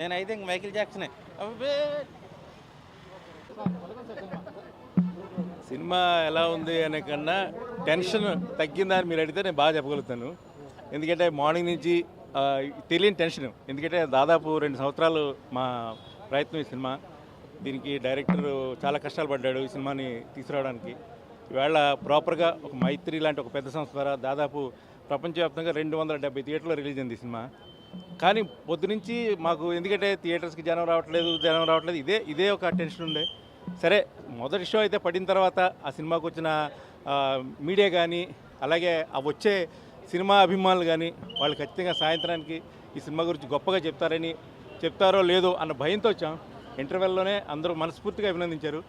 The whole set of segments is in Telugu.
నేనైతే ఇంక మైకిల్ జాక్సనే. అబ్బే! సినిమా ఎలా ఉంది అనే కన్నా టెన్షన్ తగ్గిందా అని మీరు అడిగితే నేను బాగా చెప్పగలుగుతాను. ఎందుకంటే మార్నింగ్ నుంచి తెలియని టెన్షన్. ఎందుకంటే దాదాపు 2 సంవత్సరాలు మా ప్రయత్నం ఈ సినిమా. దీనికి డైరెక్టర్ చాలా కష్టాలు పడ్డాడు ఈ సినిమాని తీసుకురావడానికి. ఈవేళ ప్రాపర్గా ఒక మైత్రి లాంటి ఒక పెద్ద సంస్థ ద్వారా దాదాపు ప్రపంచవ్యాప్తంగా 270 థియేటర్లో రిలీజ్ అయింది ఈ సినిమా. కానీ పొద్దునుంచి మాకు ఎందుకంటే థియేటర్స్కి జనం రావట్లేదు ఇదే ఒక టెన్షన్ ఉండే. సరే, మొదటి షో అయితే పడిన తర్వాత ఆ సినిమాకు వచ్చిన మీడియా కానీ అలాగే ఆ వచ్చే సినిమా అభిమానులు కానీ వాళ్ళు ఖచ్చితంగా సాయంత్రానికి ఈ సినిమా గురించి గొప్పగా చెప్తారో లేదో అన్న భయంతో వచ్చాం. ఇంటర్వెల్లోనే అందరూ మనస్ఫూర్తిగా అభినందించారు.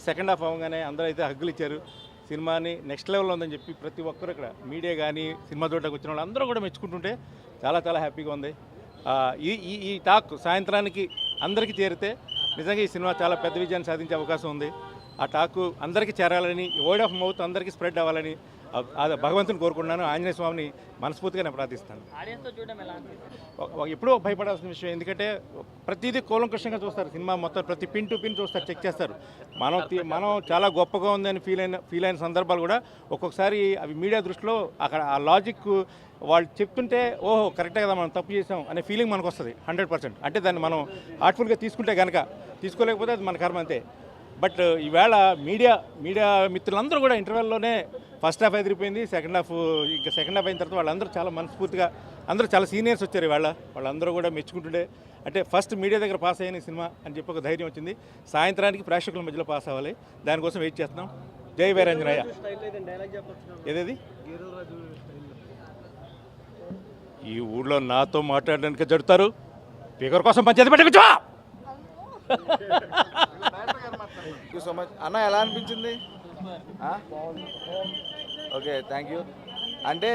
సెకండ్ హాఫ్ అవ్వగానే అందరూ అయితే హగ్గులు ఇచ్చారు. సినిమాని నెక్స్ట్ లెవెల్లో ఉందని చెప్పి ప్రతి ఒక్కరు ఇక్కడ మీడియా కానీ సినిమా చూడడానికి వచ్చిన వాళ్ళు అందరూ కూడా మెచ్చుకుంటుంటే చాలా చాలా హ్యాపీగా ఉంది. ఈ ఈ ఈ టాక్ సాయంత్రానికి అందరికీ చేరితే నిజంగా ఈ సినిమా చాలా పెద్ద విజయాన్ని సాధించే అవకాశం ఉంది. ఆ టాకు అందరికీ చేరాలని, వర్డ్ ఆఫ్ మౌత్ అందరికీ స్ప్రెడ్ అవ్వాలని భగవంతుని కోరుకుంటున్నాను. ఆంజనేయ స్వామిని మనస్ఫూర్తిగా నేను ప్రార్థిస్తాను. ఎప్పుడూ భయపడాల్సిన విషయం. ఎందుకంటే ప్రతిదీ కూలంకషంగా చూస్తారు. సినిమా మొత్తం ప్రతి పిన్ టు పిన్ చూస్తారు, చెక్ చేస్తారు. మనం చాలా గొప్పగా ఉందని ఫీల్ అయిన సందర్భాలు కూడా ఒక్కొక్కసారి అవి మీడియా దృష్టిలో అక్కడ ఆ లాజిక్ వాళ్ళు చెప్తుంటే ఓహో కరెక్టే కదా మనం తప్పు చేసాం అనే ఫీలింగ్ మనకు వస్తుంది 100%. అంటే దాన్ని మనం ఆర్ట్ఫుల్గా తీసుకుంటే కనుక, తీసుకోలేకపోతే అది మన కర్మ అంతే. బట్ ఈవేళ మీడియా మిత్రులందరూ కూడా ఇంటర్వెల్లోనే ఫస్ట్ హాఫ్ ఎదిరిపోయింది, సెకండ్ హాఫ్ అయిన తర్వాత వాళ్ళందరూ చాలా మనస్ఫూర్తిగా అందరూ చాలా సీనియర్స్ వచ్చారు ఇవాళ. వాళ్ళందరూ కూడా మెచ్చుకుంటుండే అంటే ఫస్ట్ మీడియా దగ్గర పాస్ అయ్యని సినిమా అని చెప్పి ఒక ధైర్యం వచ్చింది. సాయంత్రానికి ప్రేక్షకుల మధ్యలో పాస్ అవ్వాలి, దానికోసం వెయిట్ చేస్తున్నాం. జై వీరాంజనేయ. ఏదేది ఈ ఊళ్ళో నాతో మాట్లాడడానికి జరుగుతారు, స్పీకర్ కోసం పంచాయతీ పెట్టకొచ్చా. సో మచ్ అన్న, ఎలా అనిపించింది? Okay, thank you. అంటే